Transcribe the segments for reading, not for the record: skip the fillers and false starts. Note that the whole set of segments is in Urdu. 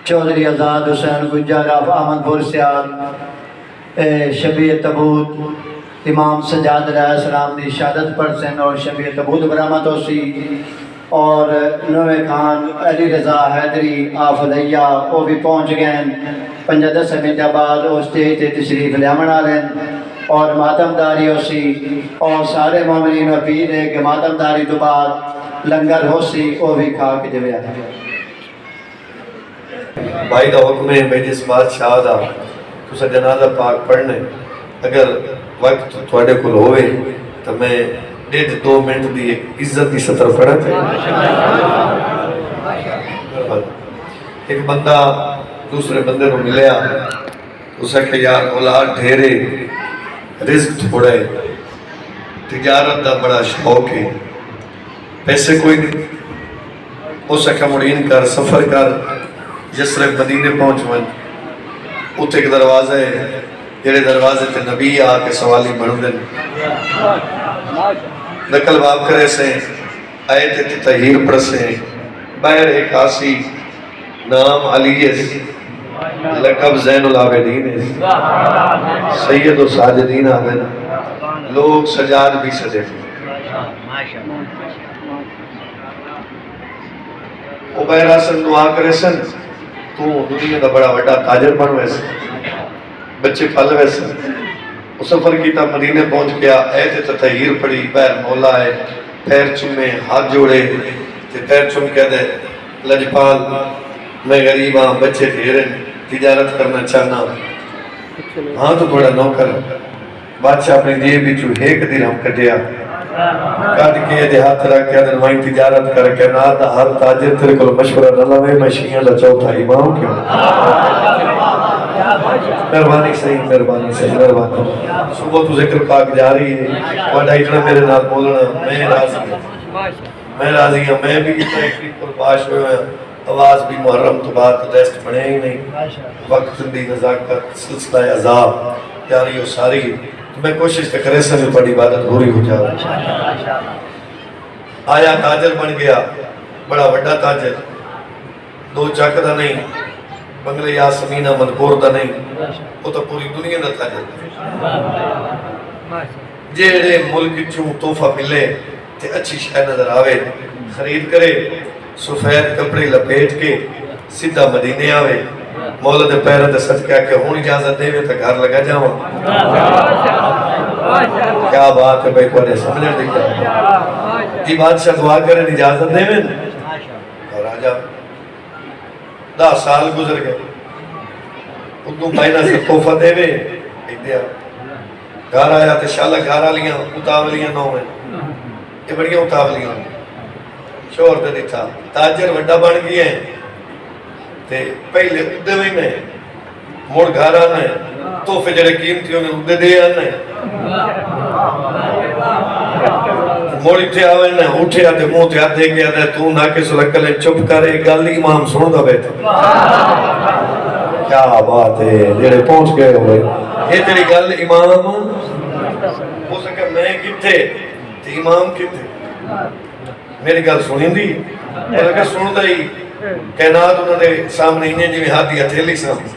چودھری آزاد حسین گجر آف احمد پور سیال، شبیہ تبوت امام سجاد علیہ السلام دی شہادت پرسن اور شبیہ تبوت برآمد ہوسی، اور نوے خان علی رضا حیدری آف لیا وہ بھی پہنچ گئے 5-10 منٹ بعد وہ اسٹیج تے تشریف لیاون والے، اور ماتم داری ہوسی، اور سارے مومنین اپیل ہے کہ ماتم داری تو بعد لنگر ہوسی وہ بھی کھا کے جویا۔ بھائی دا حکم ہے میں جس بادشاہ دا تسا جنازہ پاک پڑھنے، اگر وقت تھوڑے کل ہوئے تو میں 1.5-2 منٹ دی ایک عزت کی سطر پڑھا چاہیے۔ ایک بندہ دوسرے بندے کو ملیا، اسے کہ یار اولاد ڈھیرے، رزق تھوڑے، تجارت دا بڑا شوق ہے، پیسے کوئی نہیں، اسے کہ مڑین کر سفر کر جس طرح مدینے پہنچ من اتھے ایک دروازہ ہے، جیڑے دروازے تے نبی آ کے سوالی بڑھ دن نقل باب کرے سے آئے تے تطہیر پڑھ سے باہر ایک آسی نام علی ہے، لقب زین العابدین ہے، سید و ساجدین آدھن، لوگ سجاد بھی سجے، وہ باہر آسن دعا کرے سن تو دنیا دا بڑا وڈا تاجر بن ویسے، بچے پھل ویسے، وہ سفر کیتا مدینے پہنچ گیا، اے تے تطہیر پڑی، بہر مولا ہے، پیر چمے، ہاتھ جوڑے، تے پیر چم کہہ دے لجپال میں غریب ہاں، بچے ڈھیرے، تجارت کرنا چاہنا، ہاں تو بڑا نوکر، بادشاہ اپنی جیب بھی چو ایک درہم کٹیا، کٹ کے دیہات رکھ کے دنوائیں تجارت کر کے نات ہر تاجر تیرے کو مشورہ نہ لوے میں شیعہ دا چوتھا امام کیوں؟ مہربانی صحیح، مہربانی صحیح، مہربانی صبح تو ذکر پاک جاری ہے، وڈا اتنا میرے نال بولنا، میں راضی ہوں، میں بھی اتنا ایک قرباش ہوئے ہیں، آواز بھی محرم تو بات ریسٹ بنے ہی نہیں، وقت بھی نزاکت سلسلہ عذاب یاری و ساری، میں کوشش کرے سے میں بڑی عبادت پوری ہو جاؤ۔ آیا تاجر بن گیا، بڑا وڈا تاجر، 2 چک دا نہیں، بنگلے یاسمینہ مدپور دا نہیں، وہ تو پوری دنیا دا تاجر، جیڑے ملک چوں تحفہ ملے تے اچھی شے نظر آوے خرید کرے، سفید کپڑے لپیٹ کے سیدھا مدینے آوے، مولا دے پیرہ دے صدقہ کہ ہون اجازت دے میں تا گھر لگا جاؤں۔ کیا بات ہے بھائی کونے سمجھے دیکھا جی، بادشاہ دعا کریں اجازت دے میں اور آجا 10 سال گزر گئے، اتنو پائنہ سے توفہ دے میں ایک دیا گھر آیا تے شاءاللہ گھر آلیاں اتاولیاں نو میں، یہ بڑیاں اتاولیاں شور دے نہیں تھا، تاجر وڈا بن گئے ہیں تے پہلے ادھے میں میں موڑ گھر آنا ہے، توفے جڑے قیمتی ہونے ادھے دے آنا ہے، موڑی تھے آوے نا اٹھے آتے منہ تے ہاتھ دے کے آتا ہے تو نہ کے سلکلے چپ کرے گل امام سن دا بیٹھے، کیا بات ہے جڑے پہنچ گئے ہوئے، یہ تیری گل امام ہو سکے میں کتے تے امام کتے، میری گل سنیں دی اور اگر سن دا ہی کائنات انہوں نے سامنے انہیں جی میں ہاتھ دیا تھیلی سامنے،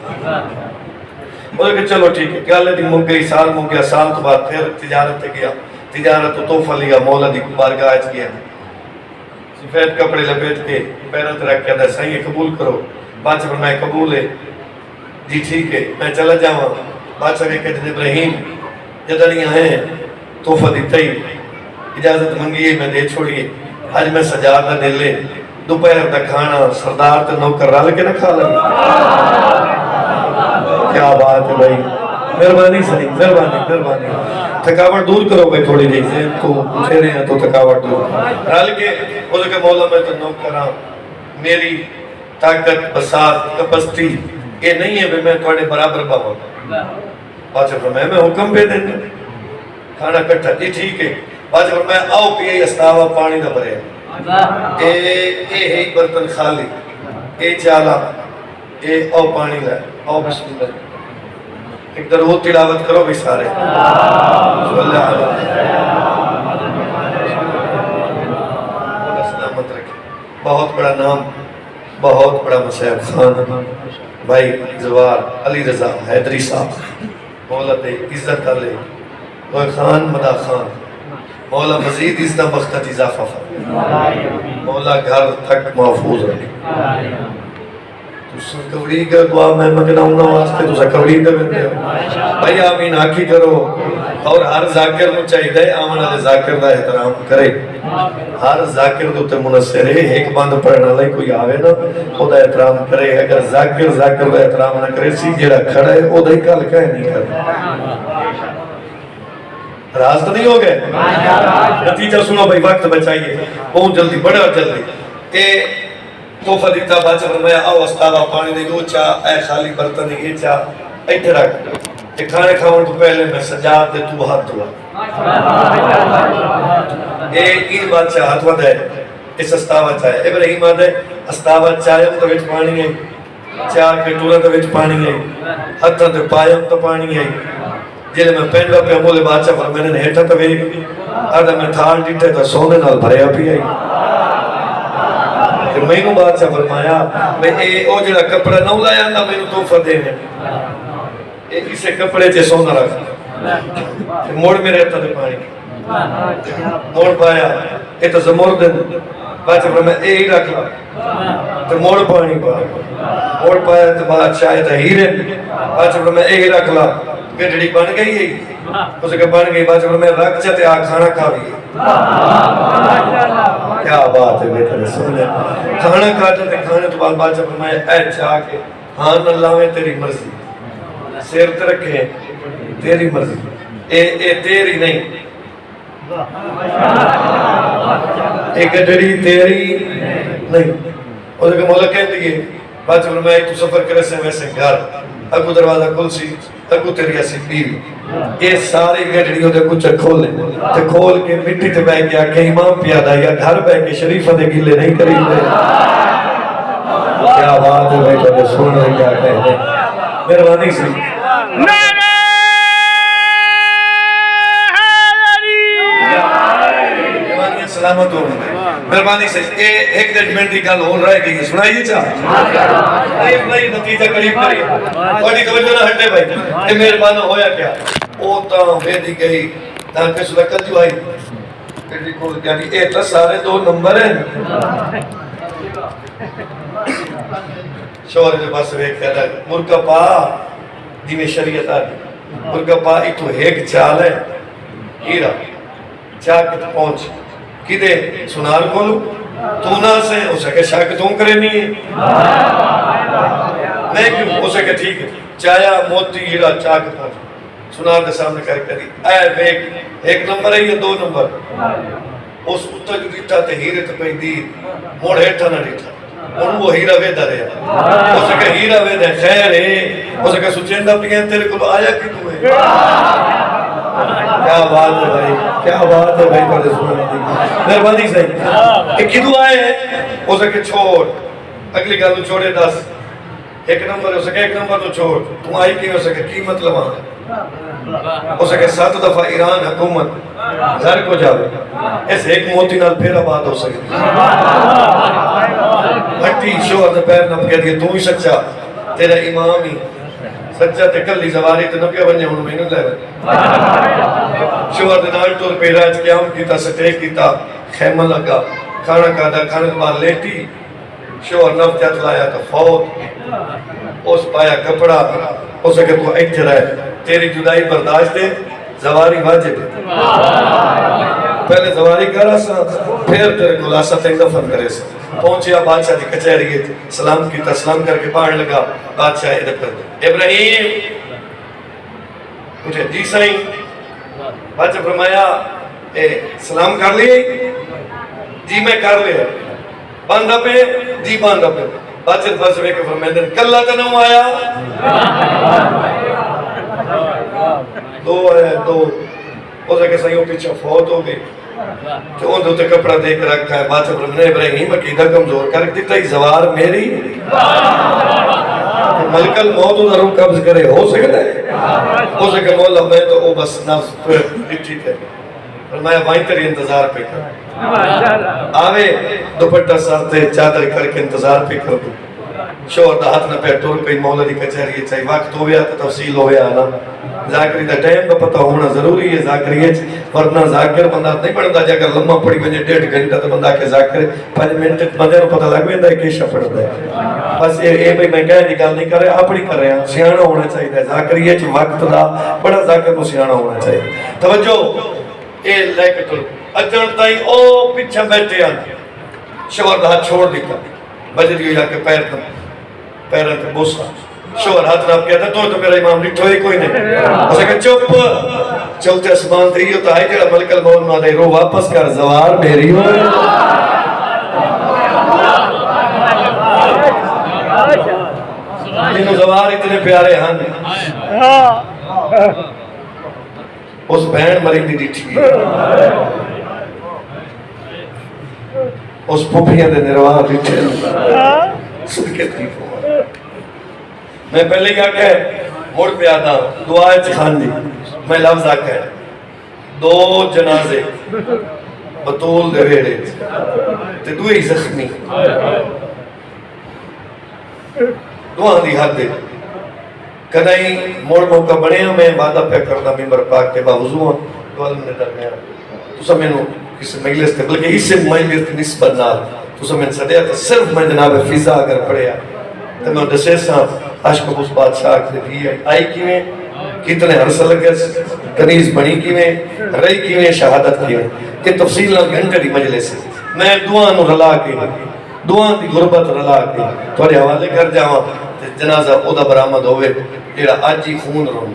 وہ کہ چلو ٹھیک ہے گل دی مک گئی، سال مک گیا، سال تو بعد پھر تجارت تے گیا، تجارت تو توفہ لیا، مولا دی بارگاہ اچ گیا، سفید کپڑے لپیٹ کے پیرت رکھ کے صحیح قبول کرو، بادشاہ فرمائے قبول ہے جی ٹھیک ہے میں چلا جاؤں، بادشاہ نے کہتے ابراہیم جدنیاں ہیں توفہ دیتا ہی اجازت منگیے میں دے چھوڑیے، آج میں سجادہ دے لے دوپہر دا کھانا سردار تے نوکر رل کے نہ کھا لگے، کیا بات ہے بھائی، مہربانی صحیح، مہربانی تھکاوٹ دور کرو بھائی تھوڑی جی سے تو پوچھے رہے ہیں تو تھکاوٹ دور رل کے وہ کہ مولا میں تو نوکر ہاں، میری طاقت بساط کپسٹی یہ نہیں ہے میں تھوڑے برابر باہوں، بادشاہ فرمایا میں حکم پہ دیں کھانا کٹھا جی ٹھیک ہے، بادشاہ فرمایا آؤ پیئے استاوا پانی نہ بھرے، اے ہی برتن خالی، اے چالا، اے او پانی لائے، او بسم اللہ، ایک درود تلاوت کرو بھی سارے، صلی اللہ علیہ وسلم، سلامت رکھے، بہت بڑا نام بہت بڑا مسیب خان بھائی زوار علی رضا حیدری صاحب مولا دے عزت علی کوئی خان مدا خان مولا مزید عزت مختت اضافہ فرمائے مولا گھر تک محفوظ رکھے تُسا کوڑی کا دعا میں مگنا ہونا واسطے تُسا کوڑی کا بندے ہو بھائی آمین آکھی کرو اور ہر ذاکر نو چاہیے آمن والے ذاکر دا احترام کرے ہر ذاکر دو تے منصر ہے ایک بند پڑھنا لائے کوئی آوے نا او دا احترام کرے اگر ذاکر دا احترام نہ کرے سی جیڑا کھڑا ہے او دا ہی کل کہے نہیں کرے راست نہیں ہو گئے نتیجہ سنو بھائی وقت بچائیے بہت جلدی بڑا جلدی اے توفہ دیتا باچہ فرمایا آو استاوا پانی دے دو چاہ اے خالی برتن یہ چاہ ایتھے رکھ کہ کھانے کھاؤں تو پہلے میں سجاد دے تو ہاتھ دعا اے این بادشاہ ہاتھ وڈ ہے اس استاوا چاہے ابراہیم آدھے استاوا چاہے تو وچ پانی ہے چاہ کے ٹورا تو وچ پانی ہے ہتھاں تے پایم تو پانی ہے جلے میں پینڈا پہ مولے بادشاہ فرمانے نے ہیٹھا تو ویگ آدھا میں تھال ڈیٹے تو سونے نال بھریا پی آئی کہ میں نو بادشاہ فرمایا میں اے او جڑا کپڑا نہ لایا نا میں نو توفہ دینے ایک اسے کپڑے چے سونا رکھا موڑ میں رہتا دے پانی موڑ پایا اے تو زمور دن بادشاہ فرمایا اے ہی رکھ لا تو موڑ پانی پایا موڑ پایا تو بادشاہ تا ہیرے بادشاہ فرمایا اے ہی رکھ لا گھڑی بن گئی ہے اسے کہ بن گئی بادشاہ فرمایا رکھ چاہتے آگ کھانا کھاوی کیا بات ہے بیٹا نے سن لے کھانا کھاتے تھے کھانے تو بعد بادشاہ فرمایا اے چاہ کے ہاں اللہ میں تیری مرضی سیر تے رکھے تیری مرضی اے تیری نہیں اے گڈڑی تیری نہیں اسے کہ مولا کہہ دیئے بادشاہ فرمایا تو سفر کرے سے ویسے گھر اگو دروازہ کھل سی اگو تیری ایسی بیوی یہ ساری گھڑیوں دے کچھ کھولے تے کھول کے مٹی تے بہ گیا کہ امام پیادا یا گھر بہ کے شریفہ دے گلے نہیں کری دے کیا بات ہے بیٹا دے سن رہے کیا کہہ دے مہربانی سی مہربانی سلامت ہو مہربانی سے ایک ججمنٹ کی گل ہو رہا ہے کہ سنائیے چاہ ایک نئی نتیجہ قریب کریے بڑی توجہ نہ ہٹے بھائی یہ مہربان ہویا کیا او تا ویدی گئی تاکہ سلکت جو آئی کٹی کھول یعنی اے تا سارے دو نمبر ہیں شوہر کے پاس ایک کہتا ہے مرکا پا دی میں شریعت آگی مرکا پا ایتو ایک چال ہے ہیرا چاہ کے پہنچ کی دے سنار کھولو تو نہ سے اسے کہ شاک تم کرے نہیں ہے میں کیوں اسے کہ ٹھیک ہے چایا موتی ہیرا چاہ کے پہنچ سنار دے سامنے کر کری اے بیک ایک نمبر ہے یا دو نمبر اس اتا جو دیتا تے ہیرے تے پہی دی موڑ ہیٹھا نہ دیتا اور وہ ہیرا ویدہ رہا اسے کہ ہیرا ویدہ خیر ہے اسے کہ سچیندہ پکیں تیرے کو آیا کی تمہیں کیا بات ہے بھائی کیا بات ہے بھائی پڑھے سننے دی مہربانی صحیح ایک کدو آئے ہیں اسے کہ چھوڑ اگلی گل تو چھوڑے 10 ایک نمبر اسے کہ ایک نمبر تو چھوڑ تم آئی کی اسے کہ کی مطلب آنا اسے کہ 7 دفعہ ایران حکومت گھر کو جاوے اس ایک موتی نال پھر آباد ہو سکتی ہٹی شوہر دے پیر نپ کہہ دیا تو ہی سچا تیرا امام ہی سچا تے کلی زواری تے نبیہ بنیا ہوں میں نے لے شوہر دے نال ٹور پہ راج قیام کیتا سٹیک کیتا خیمہ لگا کھانا کھادا کھانے کے بعد لیٹی شوہر نف جات لایا تو فوت اس پایا کپڑا اسے کہ تو ایک رہے تیری جدائی برداشت ہے زواری واجب ہے پہلے زواری کرا سا پھر تیرے گلاسہ تک دفن کرے سا پہنچیا بادشاہ دی کچہری سلام کیتا سلام کر کے باہر لگا بادشاہ ادھر کر دے ابراہیم مجھے جی سائیں بادشاہ فرمایا سلام کر لیے جی میں کر لیا باندھا پہ جی باندھا پہ بادشاہ فلسفے کے فرمائے کلہ تنو آیا دو ہے دو اسے کہ سائیوں پیچھے فوت ہو گئی کہ ان دوتے کپڑا دیکھ رکھا ہے بادشاہ فرمایا ابراہیم عقیدہ کمزور کر دیتا ہی زوار میری ملک الموت ادھر قبض کرے ہو سکتا ہے ہو سکے مولا میں تو وہ بس نفس پر لٹھی تھے فرمایا وہیں تیری انتظار پہ کر آوے دوپٹہ سر تے چادر کر کے انتظار پہ کر دو شوہر دا ہاتھ نہ پہ ٹور پہ مولا دی کچہری چاہیے وقت ہو گیا تو تفصیل ہو گیا نا ذاکری دا ٹائم کا پتہ ہونا ضروری ہے ذاکری ورنہ ذاکر بندہ نہیں پڑھتا جے اگر لمحہ پڑھی وجے 1.5 گھنٹہ تو بندہ کے ذاکر 5 منٹ بندے نوں پتہ لگ ویندا ہے کہ شا پڑھدا ہے بس اے بھئی میں کہنے دی گل نہیں کر رہا اپنی کر رہا سیاںا ہونا چاہیے ذاکری وچ وقت دا بڑا ذاکر کو سیاںا ہونا چاہیے توجہ اے لے کے چلو اجن تائیں او پیچھے بیٹھے ہیں شوہر دا ہاتھ چھوڑ دیتا بجری جا کے پیروں تے بوسا شوہر ہاتھ رب کہتا تو میرا امام ڈٹھو ہی کوئی نہیں اسے کہ چپ چلتے اسمان تے یہ ہوتا ہے جڑا ملک الموت نہ دے رو واپس کر زوار میری ہو انہوں زوار اتنے پیارے ہیں اس بہن مرین دی ڈٹھی اس پھوپھیاں دے نرواہ ڈٹھے صدقے تریف ہوا میں پہلے کیا کہ مڑ پہ آتا دعائے چخان دی میں لفظ آکے 2 جنازے بطول دے ویڑے تے 2 زخمی دعا دی حد دے کدائیں موڑ موقع بنے ہوں میں وعدہ پہ کرنا ممبر پاک کے باوضو ہوں دعالم نے درمیان تو سب میں نو کسی مجلس تے بلکہ اس سے مجلس تے نسبت نال تو سب میں سدیا تو صرف میں جناب فضا اگر پڑھیا تو میں دسے ساں عشق اس بادشاہ کے بھی آئی کیویں کتنے عرص لگے کنیز بنی کیویں رہی کیویں شہادت کیویں کہ تفصیل نہ گھنٹے دی مجلس میں دعا نو رلا کے دعا دی غربت رلا کے تھوڑے حوالے کر جاواں تے جنازہ او دا برآمد ہوئے جیڑا اج ہی خون رو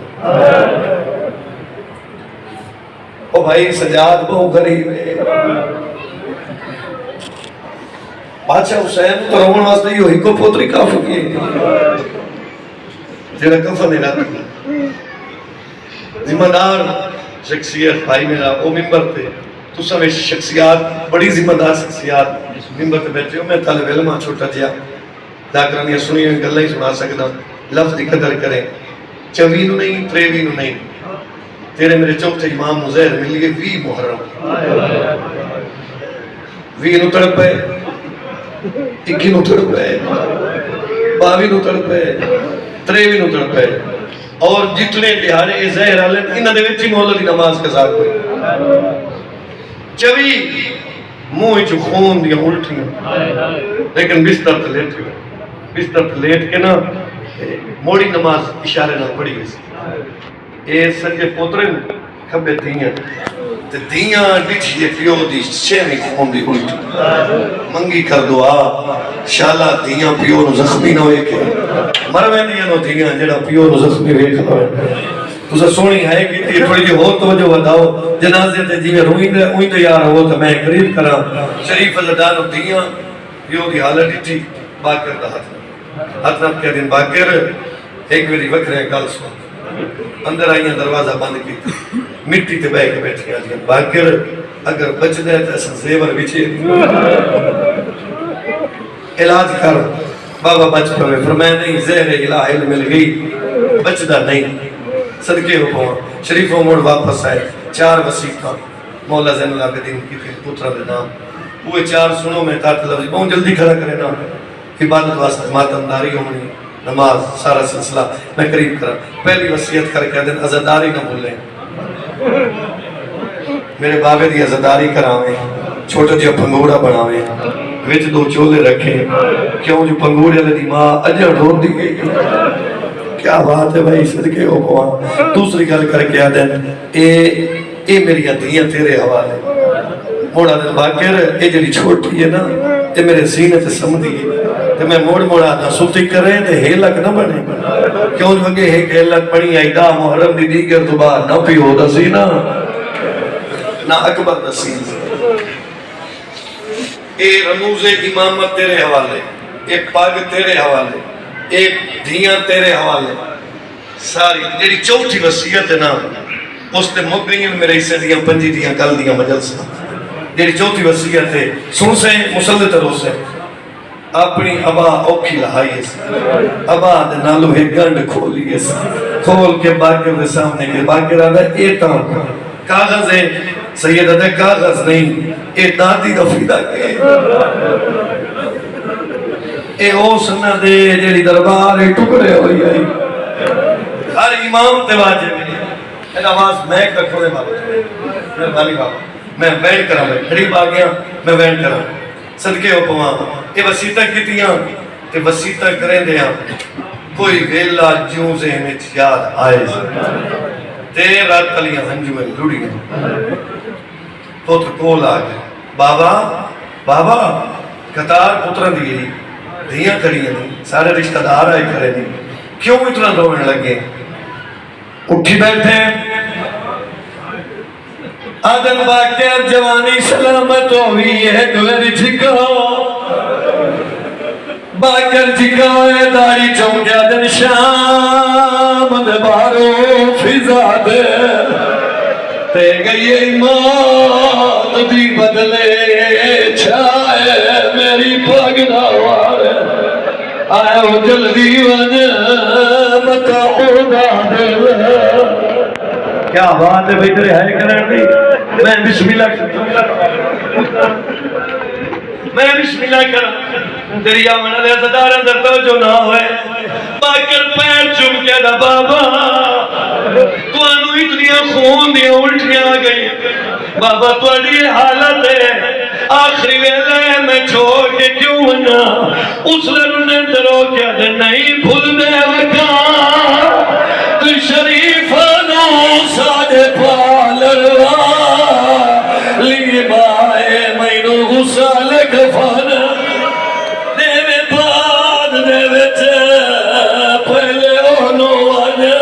او بھائی سجاد بہو غریب ہے بادشاہ حسین تو رومن واسطے ہی ہوئی کو پوتری کافی ہے جیڑا کفن ہے رہتا ذمہ دار شخصیت بھائی میرا وہ ممبر تھے تو سب شخصیات بڑی ذمہ دار شخصیات ممبر تھے بیٹھے ہو میں طالب علم چھوٹا جیا ذاکرانیاں سنی ہوئی گلہ ہی سنا سکنا لفظ دی قدر کریں 24 نو نہیں 23 نو نہیں تیرے میرے چوتھے امام مزیر ملیے 20 محرم 20 نو تڑپ ہے 21 نو تڑپ ہے 22 نو تڑپ ہے 23 نو تڑپ ہے اور جتنے دیہاڑے زہر عالم انہاں دے وچ مولا دی نماز قضا کوئی 24 منہ چ خون دی الٹیاں لیکن بستر تے لیٹے ہوئے بستر تے لیٹ کے نا موڑی نماز اشارے نہ پڑھی گئی اے سجے پوترے کھبے دیاں تے دیاں ڈٹھی پیو دی چھویں خون دی الٹی منگی کر دعا شالا دیاں پیو نو زخمی نہ ہوئے کہ مروے دیاں نو دیاں جڑا پیو نو زخمی ہوئے کھلوے تو سونی ہے کہ تھوڑی جی ہو توجہ بتاؤ جنازے تے جی روئی تیار ہو تو میں قریب کراں شریف اللہ نو دیاں پیو دی حالت ڈٹھی باکر دا ہاتھ نہ کہہ دن باکر ایک میری وکرے گل سن اندر آئیاں دروازہ بند کی مٹی تے بہ کے بیٹھی آدیاں باکر اگر بچ دے تو ایسا زیور بچے علاج کر بابا بچ پڑے فرمایا نہیں زہر الہ مل گئی بچدہ نہیں صدقے ہو پہاں شریفوں موڑ واپس آئے 4 وسیقہ مولا زین العابدین کی پترہ دے نام وہ 4 سنوں میں تارت لفظی بہت جلدی کھڑا کرے نام عبادت واسطہ ماتمداری ہونی نماز سارا سلسلہ میں قریب کرا پہلی وصیت کر کے دن عزداری نہ بھولیں میرے بابے دی عزداری کراویں چھوٹا جا پنگوڑا بناویں وچ 2 چولے رکھیں کیوں جو پنگوڑے لدی ماں اجڑ رو دی گئی کیا بات ہے بھائی صدقے ہو پہاں دوسری گل کر کے آدھیں اے میری عدیاں تیرے حوالے موڑا دن باکر اے جڑی چھوٹی ہے نا اے میرے سینے تے سمدھی ہے تے میں موڑ آتا سوتی کریں تے ہیلک نہ بنے کیوں جو کہ ہیلک بنی آئی دا محرم دی دیگر تو باہر نہ پیو دا سینہ نہ اکبر دا سینہ اے رموز امامت تیرے حوالے اے پاگ تیرے حوالے اے دھیاں تیرے حوالے ساری جیڑی چوتھی وصیت ہے نا اس تے مقرین میرے حصے دیاں 5 دیاں کل دیاں مجلسہ جیڑی چوتھی وصیت ہے سن سے مسلط رو سے اپنی ابا اوکھی لہائی سے ابا دے نالو ہے گنڈ کھولی سے کھول کے باکر دے سامنے کے باکر آدھا ایتا کاغذ ہے سیدہ دے کاغذ نہیں، اے دادی دا فیدہ کے اے او سنہ دے جیڑی دربار ٹکڑے ہوئی آئی ہر امام تے واجب ہے اے آواز میں رکھو دے بابا مہربانی بابا میں وین کرا میں قریب آ گیا میں وین کرا صدقے ہو پواں اے وسیطہ کیتیاں تے وسیطہ کریں دے کوئی ویلا جوں ذہن وچ یاد آئے تیرا کلیاں ہنجو میں لڑی گئے پتر کول آ گئے بابا بابا قطار پترہ دیئے دھیاں کھڑی ہیں سارے رشتہ دار آئے کھڑے نہیں کیوں اتنا رونے لگے اٹھی بیٹھے آدم باکر جوانی سلامت ہوئی ہے دوری جھکا باکر جھکا ہے داری چونکہ دن شام دبارو فضا دے تے گئی ایمان دی بدلے چھائے میری پاگنا وارے آئے ہو جلدی ون بتا خدا دل کیا بات ہے بھئی تیرے ہے کرن دی میں بسم اللہ کروں تیری آمن علیہ صدار اندر توجہ نہ ہوئے باکر پیر چم کے دا بابا تو انو اتنی خون دیا الٹیاں گئی بابا تو اڈی حالت ہے آخری ویلے میں چھوڑ کے کیوں بنا اس لرنے درو کیا دے نہیں بھول دے وکا تو شریف نو ساڑے پالروا لی بائے مینو غسال کفن دیوے باد دیوے چے پہلے انو آنے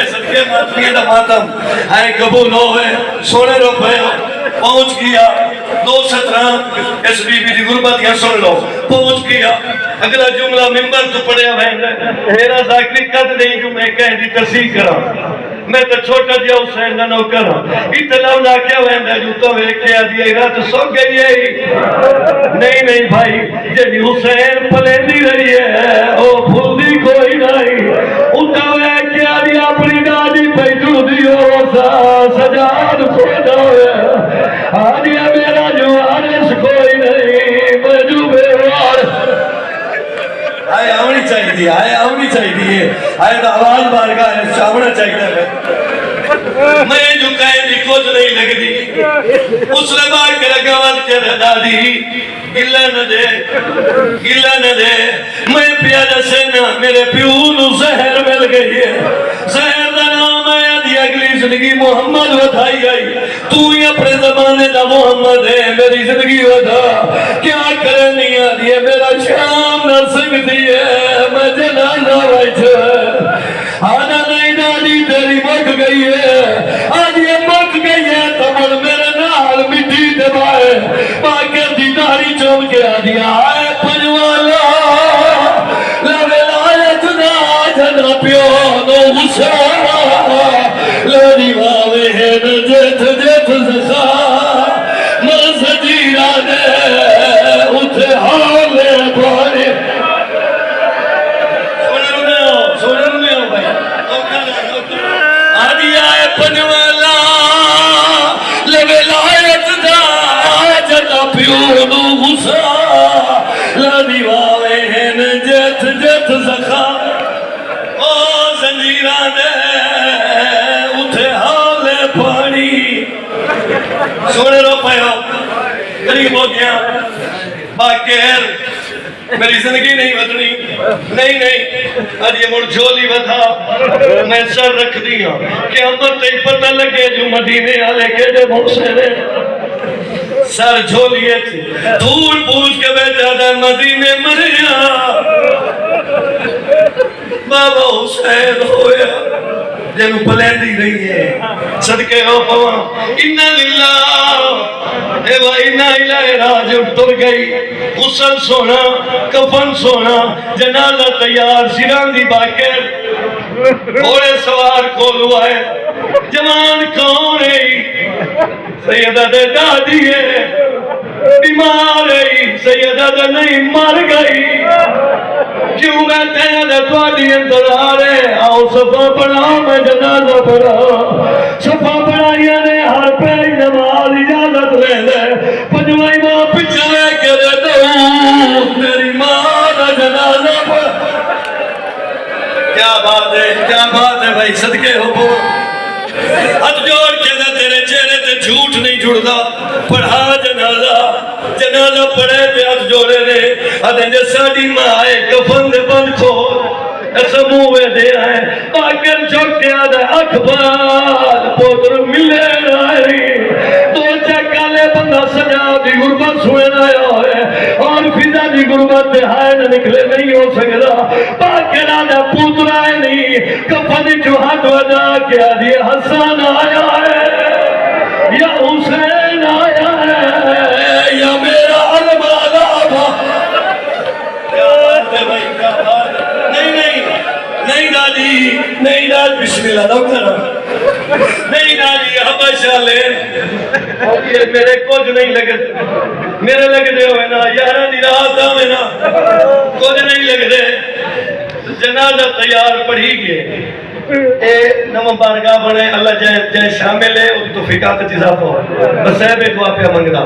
صدقے ماتریے دا ماتم ہے قبول ہوئے سونے روپے پہنچ گیا 217 اس بی بی دی غربت یا سن لو پہنچ گیا اگلا جملہ ممبر تو پڑھیا ہے میرا ذاکری قد نہیں جو میں کہہ دی تصحیح کرا میں تو چھوٹا دیا حسین نہ نو کرا اتنا نہ کیا ویندا جو تو ویکھیا دی رات سو گئی ہے نہیں بھائی جی حسین پلیندی رہی ہے او بھولدی کوئی نہیں اٹھا ویکھیا دی اپنی دادی پیٹو دیو سجاد خدا ہے آدیا میرا جو آرس کوئی نہیں مجھو بیوار آئے آمنی چاہیے آئے تو آواز بارگاہ ہے چاہنا چاہیے میں جو کہیں دی کچھ نہیں لگ دی اس لبا کے لگاوات کے دادی گلہ نہ دے میں پیادہ سینا میرے پیون زہر مل گئی ہے زہر دا نام ہے دی اگلی زندگی محمد بتائی گئی تو ہی اپنے زمانے دا محمد ہے میری زندگی بتا کیا کرنی آدھی ہے میرا شام نہ سکتی ہے میں جنازہ بیٹھا آنا نہیں دادی تیری مک گئی ہے آج یہ مک گئی ہے تمل میرے نال مٹی دبائے باکر دی داری چوم کے آدھی آئے پنوالا لوے لائت نا جنا پیو نو غصہ لڑی باوے ہے جت زخا من سجیرہ دے اتھے حالے بارے سونے ہو بھائی آدھی آئے پنوالا لوے لائت نا جنا پیو نو غصہ لڑی باوے ہے جت زخا او زنجیرہ دے سونے رو پائے ہو قریب ہو گیا باکر میری زندگی نہیں بدنی نہیں آج یہ مڑ جھولی بدھا میں سر رکھ دیا کہ امت تے پتہ لگے جو مدینے آلے کے جو محسنے سر جھولی ہے دھول پوچھ کے بیٹھا تھا مدینے مریا بابا حسین ہویا جنو پلیندی رہی ہے صدقے ہو پوا انہا للہ اے با انہا الہ راجب تر گئی غسل سونا کفن سونا جنازہ تیار سیران دی باکر گھوڑے سوار کھولوا ہے جوان کون ہے سیدہ دے دادی ہے بیمار ہے سیدہ دے نہیں مر گئی کیوں بیٹھے ہیں توڑی انتظار ہے آؤ صفا پڑھا میں جنازہ پڑھا صفا پڑھائیا نے ہر پہلی نماز اجازت لے لے پنجواں ماں پیچھے کے دے دو میری ماں کا جنازہ پڑھا کیا بات ہے بھائی صدقے ہو ہاتھ جوڑ کے دے تیرے چہرے تے جھوٹ نہیں جڑدا پڑھا جنازہ پڑھے تے ہاتھ جوڑے نے ادھے ساڈی ماں ہے کفن دے بند کھول ایسا موے دے آئے باکر چوکے آدھے اکبر پوتر ملے رہی دو چکالے بندہ سجا دی غربت سوئے آیا ہے اور فضا دی غربت دے ہائے نہ نکلے نہیں ہو سکتا باکر آدھے پوتر آئے نہیں کفن جو ہاتھ وجہ کیا دی حسن آیا ہے یا حسین آیا ہے یا میرا علمالا با کیا بات ہے بھائی کیا بات ہے نہیں دادی نہیں داد بسم اللہ نہ کرو نہیں دادی حبشہ لے یہ میرے کچھ نہیں لگے میرے لگے دے ہوئے نا یارہ دی رات آمیں نا کچھ نہیں لگے دے جنازہ تیار پڑھی گئے اے نمہ بارگاہ بڑھے اللہ جائے شامل ہے اس تو فقات اضافہ ہو بس ہے بے دعا پہ منگنا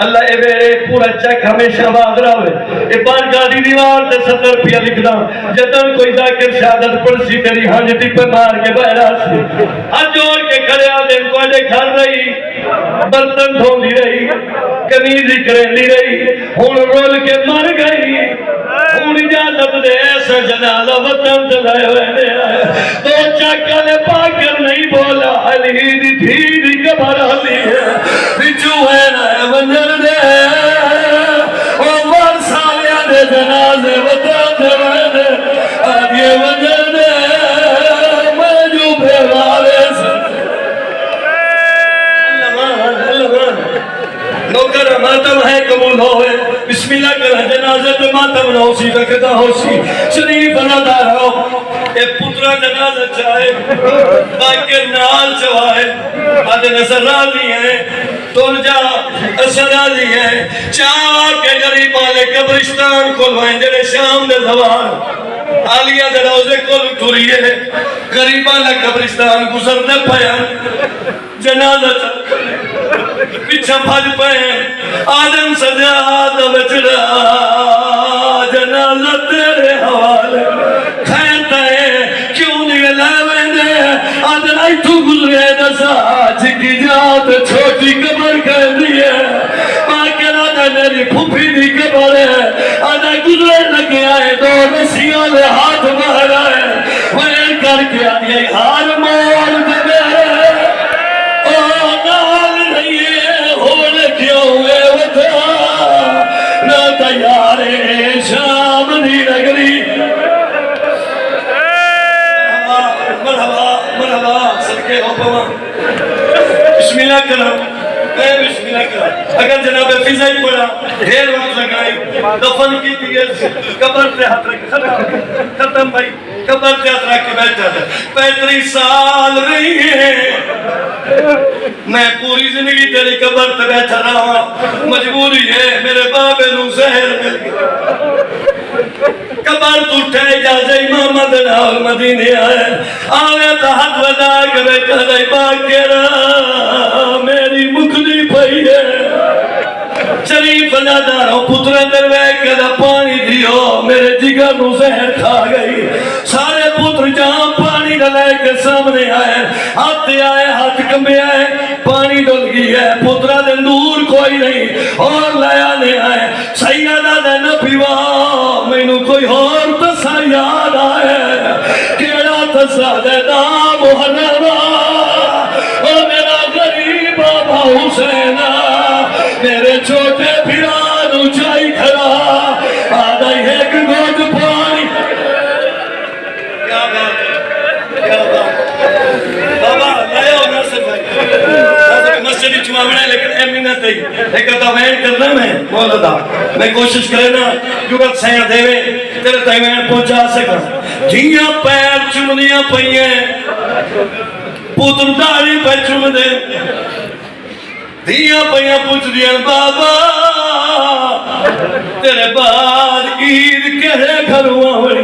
اللہ اے میرے پورا چک ہمیشہ باد رہا ہوئے اے بارگاہ دی دیوار تے 70 روپیہ لکھنا جتن کوئی ذاکر شہادت پڑھ سی تیری ہانجتی پہ مار کے بہرا سی ہاتھ جوڑ کے کھڑے آدھے کو اجے کھڑ رہی برتن دھون دی رہی کنیزی کریں دی رہی ہون رول کے مر گئی ہون اجازت دے ایسا جنازہ وطن چلائے ہوئے دے آئے دو چکلے پاکر نہیں بولا علی دی تھی دی کبھر علی ہے بچو ہے نا منجر دے او سالیاں دے جنازے وطن چلائے دے آج یہ منجر دے میں جو بھیوارے سے نوکر ماتم ہے قبول ہوئے بسم اللہ کرا جنازت ماتم نہ ہوسی رکھتا ہوسی شریف نادار ہو اے پترہ جنازہ چاہے باکر نال چوائے آدھے نظر راضی ہیں تول جا اثر راضی ہیں چاہ کے غریب والے قبرستان کھلوائیں جنہیں شام دے زوان آلیہ دے روزے کھل ٹوریے غریبان لے قبرستان گزرنے پایا جنازہ چاہے پیچھا بھاج پائے آدم سجاد بچڑا جنازہ تیرے حوالے کھائتا ہے کیوں نہیں لائے دے آدم آئی تو گزرے دسا چکی جات چھوٹی قبر کر دیئے باکر آدھا میری پھوپی دی قبر ہے آدھا گزرے لگے آئے دو رسیوں لے ہاتھ مار آئے ویر کر کے آدھے ہار مار دے شام دی نگری مرحبا صدقے ہو پوا بسم اللہ کرو بسم اللہ کرو اگر جناب فضائی پڑا ڈھیر وقت لگائی دفن کی دیئے قبر پہ ہاتھ رکھ ختم بھائی قبر پہ ہاتھ رکھ کے بیٹھ جاتا 35 سال رہی ہے میں پوری زندگی تیری قبر پہ بیٹھا رہا ہوں مجبوری ہے میرے بابے نو زہر مل گیا قبر تو اٹھے اجازہ امامت نال مدینے آئے آوے تا حد ودا کے بیٹھا رہی باکر میری مکلی پئی ہے شریف ناداروں پترے دروے کدا پانی دیو میرے جگر نو زہر کھا گئی سارے پتر جہاں پانی ڈلے کے سامنے آئے ہاتھ کمبے آئے پانی ڈل گئی ہے پترہ دے نور کوئی نہیں اور لیا نے آئے سیدہ دے نبیوہ میں نو کوئی اور تسا یاد آئے کیڑا تسا دے نام محرمہ او میرا غریب بابا حسینہ میرے چھوٹے بھیران اچھائی کھڑا آدھا ایک گوٹ پانی کیا بات ہے بابا لائے ہو ناصر بھائی مسجدی چمامنا ہے لیکن امینت ہے ایک اتوین کرنا میں کوشش کرے نا جگت سیاں دیوے تیرے تیوین پہنچا سکا جھیاں پیر چمنیاں پہیے پوتر داری پہ چم دے دھیاں پہیاں پوچھ دیا بابا تیرے بعد عید کہے گھر ہوئی